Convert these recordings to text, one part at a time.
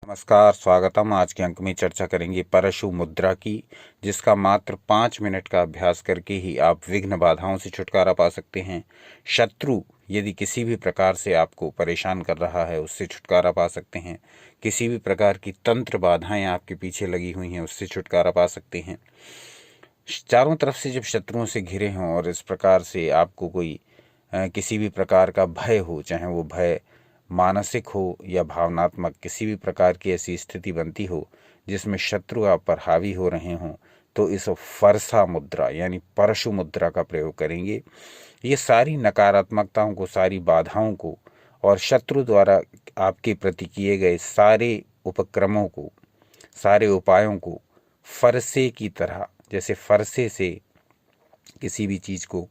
नमस्कार, स्वागतम। आज के अंक में चर्चा करेंगे परशु मुद्रा की, जिसका मात्र 5 मिनट का अभ्यास करके ही आप विघ्न बाधाओं से छुटकारा पा सकते हैं। शत्रु यदि किसी भी प्रकार से आपको परेशान कर रहा है, उससे छुटकारा पा सकते हैं। किसी भी प्रकार की तंत्र बाधाएं आपके पीछे लगी हुई हैं, उससे छुटकारा पा सकते हैं। चारों तरफ से जब शत्रुओं से घिरे हों और इस प्रकार से आपको कोई किसी भी प्रकार का भय हो, चाहे वो भय मानसिक हो या भावनात्मक, किसी भी प्रकार की ऐसी स्थिति बनती हो जिसमें शत्रु आप पर हावी हो रहे हों, तो इस फरसा मुद्रा यानी परशु मुद्रा का प्रयोग करेंगे। ये सारी नकारात्मकताओं को, सारी बाधाओं को और शत्रु द्वारा आपके प्रति किए गए सारे उपक्रमों को, सारे उपायों को फरसे की तरह, जैसे फरसे से किसी भी चीज़ को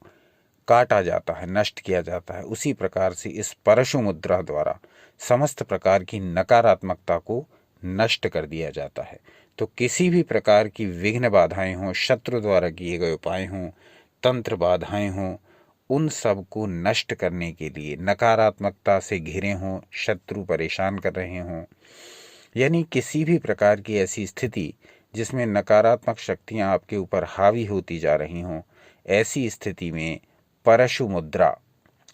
काटा जाता है, नष्ट किया जाता है, उसी प्रकार से इस परशु मुद्रा द्वारा समस्त प्रकार की नकारात्मकता को नष्ट कर दिया जाता है। तो किसी भी प्रकार की विघ्न बाधाएं हों, शत्रु द्वारा किए गए उपाय हों, तंत्र बाधाएं हों, उन सब को नष्ट करने के लिए, नकारात्मकता से घिरे हों, शत्रु परेशान कर रहे हों, यानी किसी भी प्रकार की ऐसी स्थिति जिसमें नकारात्मक शक्तियां आपके ऊपर हावी होती जा रही हों, ऐसी स्थिति में परशु मुद्रा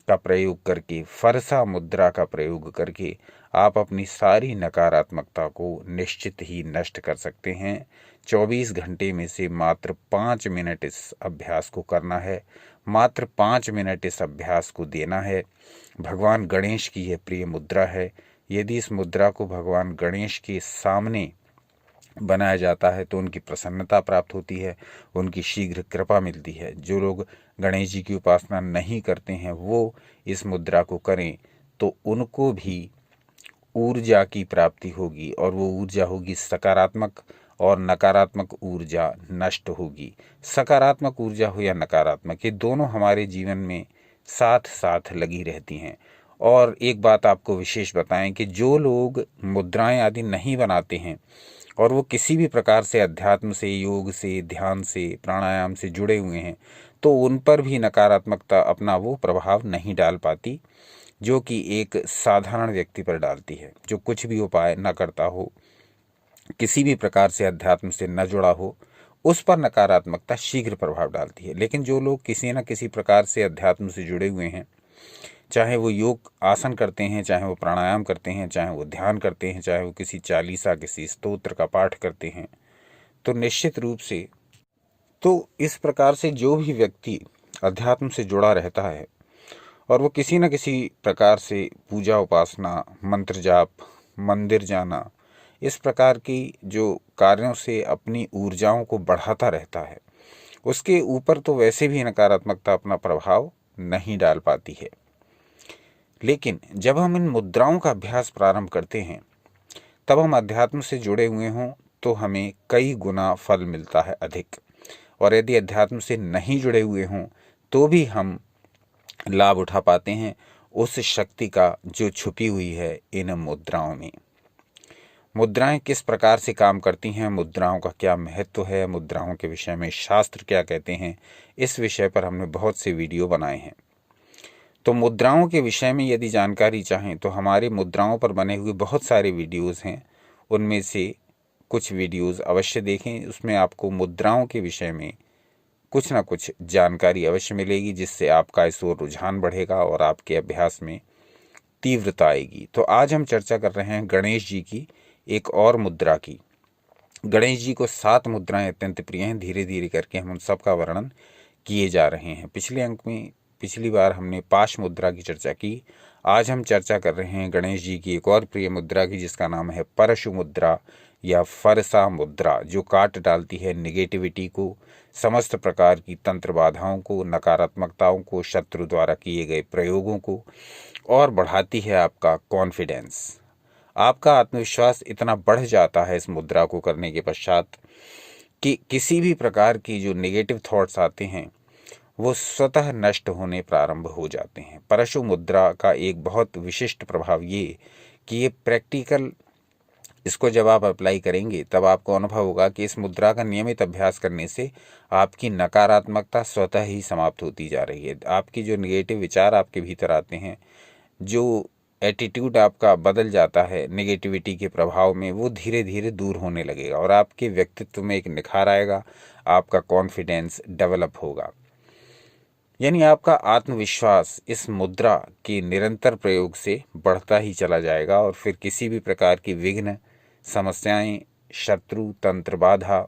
का प्रयोग करके, फरसा मुद्रा का प्रयोग करके आप अपनी सारी नकारात्मकता को निश्चित ही नष्ट कर सकते हैं। 24 घंटे में से मात्र 5 मिनट इस अभ्यास को करना है, मात्र 5 मिनट इस अभ्यास को देना है। भगवान गणेश की यह प्रिय मुद्रा है। यदि इस मुद्रा को भगवान गणेश के सामने बनाया जाता है तो उनकी प्रसन्नता प्राप्त होती है, उनकी शीघ्र कृपा मिलती है। जो लोग गणेश जी की उपासना नहीं करते हैं वो इस मुद्रा को करें तो उनको भी ऊर्जा की प्राप्ति होगी, और वो ऊर्जा होगी सकारात्मक, और नकारात्मक ऊर्जा नष्ट होगी। सकारात्मक ऊर्जा हो या नकारात्मक, ये दोनों हमारे जीवन में साथ साथ लगी रहती हैं। और एक बात आपको विशेष बताएं कि जो लोग मुद्राएं आदि नहीं बनाते हैं और वो किसी भी प्रकार से अध्यात्म से, योग से, ध्यान से, प्राणायाम से जुड़े हुए हैं, तो उन पर भी नकारात्मकता अपना वो प्रभाव नहीं डाल पाती जो कि एक साधारण व्यक्ति पर डालती है, जो कुछ भी उपाय न करता हो, किसी भी प्रकार से अध्यात्म से न जुड़ा हो, उस पर नकारात्मकता शीघ्र प्रभाव डालती है। लेकिन जो लोग किसी न किसी प्रकार से अध्यात्म से जुड़े हुए हैं, चाहे वो योग आसन करते हैं, चाहे वो प्राणायाम करते हैं, चाहे वो ध्यान करते हैं, चाहे वो किसी चालीसा, किसी स्तोत्र का पाठ करते हैं, तो निश्चित रूप से, तो इस प्रकार से जो भी व्यक्ति अध्यात्म से जुड़ा रहता है और वो किसी न किसी प्रकार से पूजा, उपासना, मंत्र जाप, मंदिर जाना, इस प्रकार की जो कार्यों से अपनी ऊर्जाओं को बढ़ाता रहता है, उसके ऊपर तो वैसे भी नकारात्मकता अपना प्रभाव नहीं डाल पाती है। लेकिन जब हम इन मुद्राओं का अभ्यास प्रारंभ करते हैं, तब हम अध्यात्म से जुड़े हुए हों तो हमें कई गुना फल मिलता है, अधिक। और यदि अध्यात्म से नहीं जुड़े हुए हों तो भी हम लाभ उठा पाते हैं उस शक्ति का जो छुपी हुई है इन मुद्राओं में। मुद्राएं किस प्रकार से काम करती हैं, मुद्राओं का क्या महत्व है, मुद्राओं के विषय में शास्त्र क्या कहते हैं, इस विषय पर हमने बहुत से वीडियो बनाए हैं। तो मुद्राओं के विषय में यदि जानकारी चाहें तो हमारे मुद्राओं पर बने हुए बहुत सारे वीडियोज़ हैं, उनमें से कुछ वीडियोज़ अवश्य देखें। उसमें आपको मुद्राओं के विषय में कुछ ना कुछ जानकारी अवश्य मिलेगी, जिससे आपका इस ओर रुझान बढ़ेगा और आपके अभ्यास में तीव्रता आएगी। तो आज हम चर्चा कर रहे हैं गणेश जी की एक और मुद्रा की। गणेश जी को 7 मुद्राएं अत्यंत प्रिय हैं। धीरे धीरे करके हम उन सब का वर्णन किए जा रहे हैं। पिछले अंक में, पिछली बार हमने पाश मुद्रा की चर्चा की। आज हम चर्चा कर रहे हैं गणेश जी की एक और प्रिय मुद्रा की, जिसका नाम है परशु मुद्रा या फरसा मुद्रा, जो काट डालती है निगेटिविटी को, समस्त प्रकार की तंत्र बाधाओं को, नकारात्मकताओं को, शत्रु द्वारा किए गए प्रयोगों को, और बढ़ाती है आपका कॉन्फिडेंस। आपका आत्मविश्वास इतना बढ़ जाता है इस मुद्रा को करने के पश्चात कि किसी भी प्रकार की जो नेगेटिव थॉट्स आते हैं वो स्वतः नष्ट होने प्रारंभ हो जाते हैं। परशु मुद्रा का एक बहुत विशिष्ट प्रभाव ये कि ये प्रैक्टिकल, इसको जब आप अप्लाई करेंगे तब आपको अनुभव होगा कि इस मुद्रा का नियमित अभ्यास करने से आपकी नकारात्मकता स्वतः ही समाप्त होती जा रही है। आपकी जो नेगेटिव विचार आपके भीतर आते हैं, जो एटीट्यूड आपका बदल जाता है नेगेटिविटी के प्रभाव में, वो धीरे धीरे दूर होने लगेगा और आपके व्यक्तित्व में एक निखार आएगा, आपका कॉन्फिडेंस डेवलप होगा। यानी आपका आत्मविश्वास इस मुद्रा के निरंतर प्रयोग से बढ़ता ही चला जाएगा और फिर किसी भी प्रकार की विघ्न, समस्याएं, शत्रु, तंत्र, बाधा,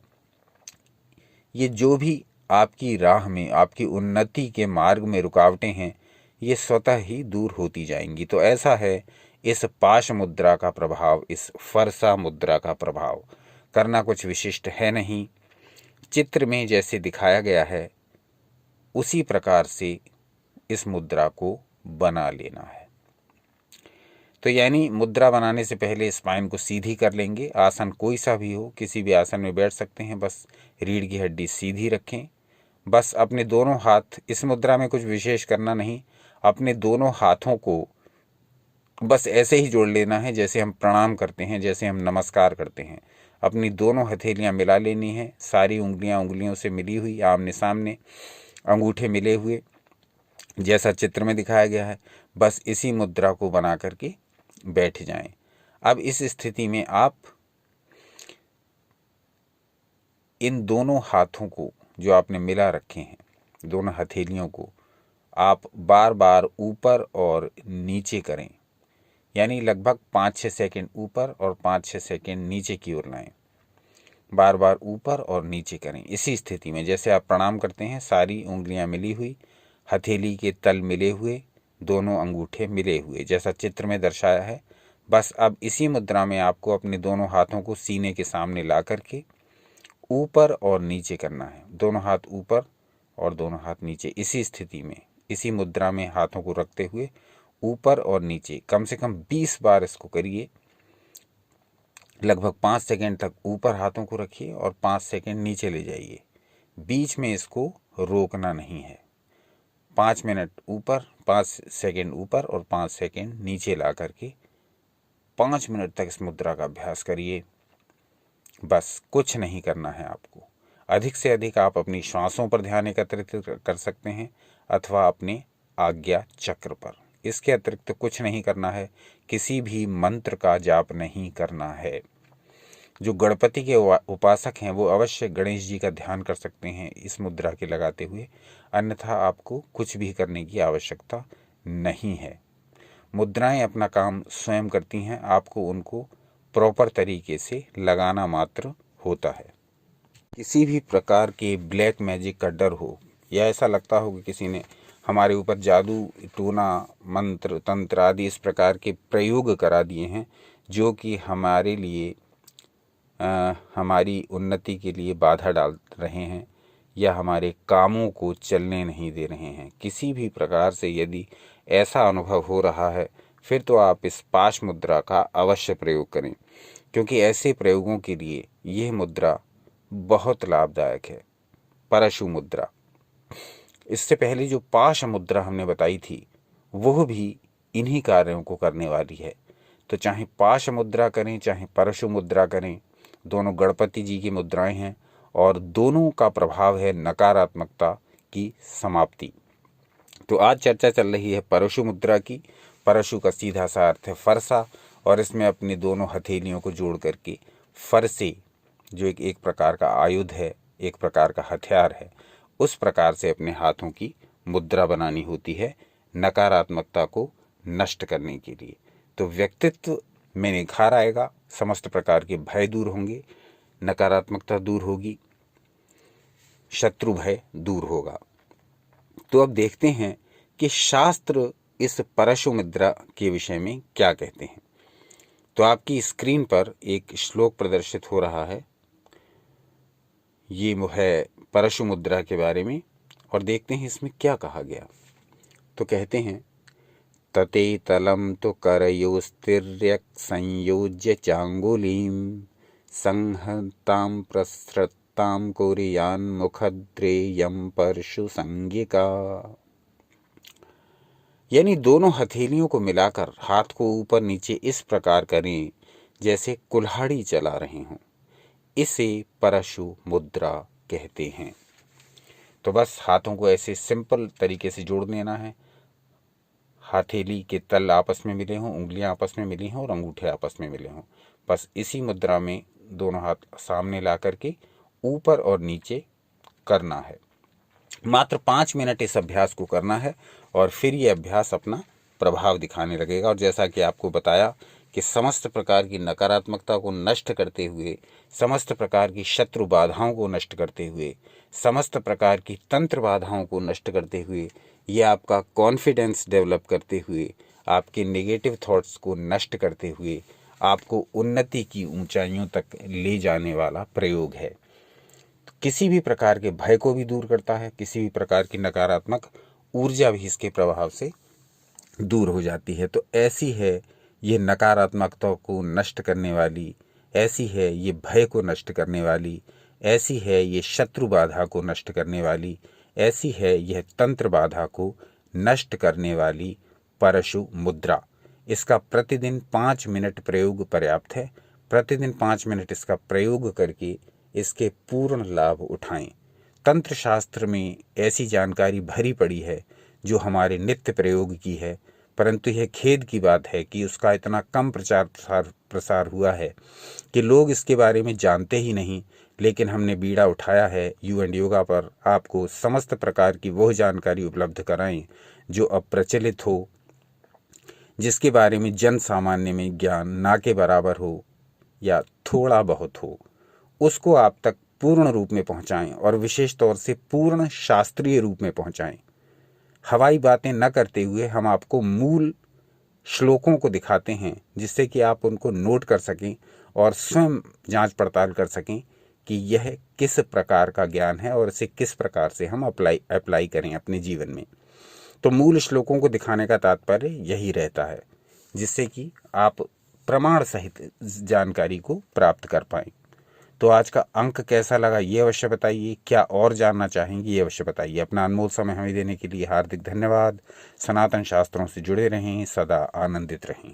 ये जो भी आपकी राह में, आपकी उन्नति के मार्ग में रुकावटें हैं, ये स्वतः ही दूर होती जाएंगी। तो ऐसा है इस पाश मुद्रा का प्रभाव, इस फरसा मुद्रा का प्रभाव। करना कुछ विशिष्ट है नहीं, चित्र में जैसे दिखाया गया है उसी प्रकार से इस मुद्रा को बना लेना है। तो यानी मुद्रा बनाने से पहले स्पाइन को सीधी कर लेंगे। आसन कोई सा भी हो, किसी भी आसन में बैठ सकते हैं, बस रीढ़ की हड्डी सीधी रखें। बस अपने दोनों हाथ, इस मुद्रा में कुछ विशेष करना नहीं, अपने दोनों हाथों को बस ऐसे ही जोड़ लेना है जैसे हम प्रणाम करते हैं, जैसे हम नमस्कार करते हैं। अपनी दोनों हथेलियां मिला लेनी है, सारी उंगलियां उंगलियों से मिली हुई, आमने सामने, अंगूठे मिले हुए, जैसा चित्र में दिखाया गया है। बस इसी मुद्रा को बना करके बैठ जाएं। अब इस स्थिति में आप इन दोनों हाथों को जो आपने मिला रखे हैं, दोनों हथेलियों को आप बार बार ऊपर और नीचे करें, यानी लगभग 5-6 सेकंड ऊपर और 5-6 सेकंड नीचे की ओर लाएं। बार बार ऊपर और नीचे करें। इसी स्थिति में जैसे आप प्रणाम करते हैं, सारी उंगलियां मिली हुई, हथेली के तल मिले हुए, दोनों अंगूठे मिले हुए, जैसा चित्र में दर्शाया है। बस अब इसी मुद्रा में आपको अपने दोनों हाथों को सीने के सामने ला करके ऊपर और नीचे करना है। दोनों हाथ ऊपर और दोनों हाथ नीचे। इसी स्थिति में, इसी मुद्रा में हाथों को रखते हुए ऊपर और नीचे कम से कम 20 बार इसको करिए। लगभग 5 सेकंड तक ऊपर हाथों को रखिए और 5 सेकंड नीचे ले जाइए। बीच में इसको रोकना नहीं है। 5 मिनट ऊपर, 5 सेकंड ऊपर और 5 सेकंड नीचे ला करके 5 मिनट तक इस मुद्रा का अभ्यास करिए। बस कुछ नहीं करना है आपको। अधिक से अधिक आप अपनी श्वासों पर ध्यान एकत्रित कर सकते हैं अथवा अपने आज्ञा चक्र पर। इसके अतिरिक्त कुछ नहीं करना है। किसी भी मंत्र का जाप नहीं करना है। जो गणपति के उपासक हैं वो अवश्य गणेश जी का ध्यान कर सकते हैं इस मुद्रा के लगाते हुए, अन्यथा आपको कुछ भी करने की आवश्यकता नहीं है। मुद्राएं अपना काम स्वयं करती हैं, आपको उनको प्रॉपर तरीके से लगाना मात्र होता है। किसी भी प्रकार के ब्लैक मैजिक का डर हो या ऐसा लगता हो कि किसी ने हमारे ऊपर जादू टोना, मंत्र, तंत्र आदि इस प्रकार के प्रयोग करा दिए हैं जो कि हमारे लिए हमारी उन्नति के लिए बाधा डाल रहे हैं या हमारे कामों को चलने नहीं दे रहे हैं, किसी भी प्रकार से यदि ऐसा अनुभव हो रहा है, फिर तो आप इस पाश मुद्रा का अवश्य प्रयोग करें, क्योंकि ऐसे प्रयोगों के लिए यह मुद्रा बहुत लाभदायक है। परशु मुद्रा, इससे पहले जो पाश मुद्रा हमने बताई थी वह भी इन्हीं कार्यों को करने वाली है। तो चाहे पाश मुद्रा करें चाहे परशु मुद्रा करें, दोनों गणपति जी की मुद्राएं हैं और दोनों का प्रभाव है नकारात्मकता की समाप्ति। तो आज चर्चा चल रही है परशु मुद्रा की। परशु का सीधा सा अर्थ है फरसा, और इसमें अपनी दोनों हथेलियों को जोड़ करके फरसे, जो एक प्रकार का आयुध है, एक प्रकार का हथियार है, उस प्रकार से अपने हाथों की मुद्रा बनानी होती है नकारात्मकता को नष्ट करने के लिए। तो व्यक्तित्व में निखार आएगा, समस्त प्रकार के भय दूर होंगे, नकारात्मकता दूर होगी, शत्रु भय दूर होगा। तो अब देखते हैं कि शास्त्र इस परशु मुद्रा के विषय में क्या कहते हैं। तो आपकी स्क्रीन पर एक श्लोक प्रदर्शित हो रहा है, ये है परशु मुद्रा के बारे में, और देखते हैं इसमें क्या कहा गया। तो कहते हैं, तते तलम तो करयोस्तिर्यक संयोज्य चांगुलीम संहताम प्रसृताम कोरियान मुखद्रेयम परशु संज्ञिका। यानी दोनों हथेलियों को मिलाकर हाथ को ऊपर नीचे इस प्रकार करें जैसे कुल्हाड़ी चला रहे हों, इसे परशु मुद्रा कहते हैं। तो बस हाथों को ऐसे सिंपल तरीके से जोड़ देना है। हथेली के तल आपस में मिले हों, उंगलियां आपस में मिली हों और अंगूठे आपस में मिले हों। बस इसी मुद्रा में दोनों हाथ सामने ला करके ऊपर और नीचे करना है। मात्र 5 मिनट इस अभ्यास को करना है और फिर ये अभ्यास अपना प्रभाव दिखाने लगेगा। और जैसा कि आपको बताया कि समस्त प्रकार की नकारात्मकता को नष्ट करते हुए, समस्त प्रकार की शत्रु बाधाओं को नष्ट करते हुए, समस्त प्रकार की तंत्र बाधाओं को नष्ट करते हुए, ये आपका कॉन्फिडेंस डेवलप करते हुए, आपके नेगेटिव थॉट्स को नष्ट करते हुए आपको उन्नति की ऊंचाइयों तक ले जाने वाला प्रयोग है। किसी भी प्रकार के भय को भी दूर करता है, किसी भी प्रकार की नकारात्मक ऊर्जा भी इसके प्रभाव से दूर हो जाती है। तो ऐसी है ये नकारात्मकता को नष्ट करने वाली, ऐसी है ये भय को नष्ट करने वाली, ऐसी है ये शत्रु बाधा को नष्ट करने वाली, ऐसी है यह तंत्र बाधा को नष्ट करने वाली परशु मुद्रा। इसका प्रतिदिन 5 मिनट प्रयोग पर्याप्त है। प्रतिदिन 5 मिनट इसका प्रयोग करके इसके पूर्ण लाभ उठाएं। तंत्र शास्त्र में ऐसी जानकारी भरी पड़ी है जो हमारे नित्य प्रयोग की है, परंतु यह खेद की बात है कि उसका इतना कम प्रचार प्रसार हुआ है कि लोग इसके बारे में जानते ही नहीं। लेकिन हमने बीड़ा उठाया है यू एंड योगा पर आपको समस्त प्रकार की वह जानकारी उपलब्ध कराएं जो अब प्रचलित हो, जिसके बारे में जन सामान्य में ज्ञान ना के बराबर हो या थोड़ा बहुत हो, उसको आप तक पूर्ण रूप में पहुंचाएं और विशेष तौर से पूर्ण शास्त्रीय रूप में पहुंचाएं। हवाई बातें न करते हुए हम आपको मूल श्लोकों को दिखाते हैं जिससे कि आप उनको नोट कर सकें और स्वयं जांच पड़ताल कर सकें कि यह किस प्रकार का ज्ञान है और इसे किस प्रकार से हम अप्लाई करें अपने जीवन में। तो मूल श्लोकों को दिखाने का तात्पर्य यही रहता है, जिससे कि आप प्रमाण सहित जानकारी को प्राप्त कर पाएं। तो आज का अंक कैसा लगा ये अवश्य बताइए। क्या और जानना चाहेंगे ये अवश्य बताइए। अपना अनमोल समय हमें देने के लिए हार्दिक धन्यवाद। सनातन शास्त्रों से जुड़े रहें, सदा आनंदित रहें।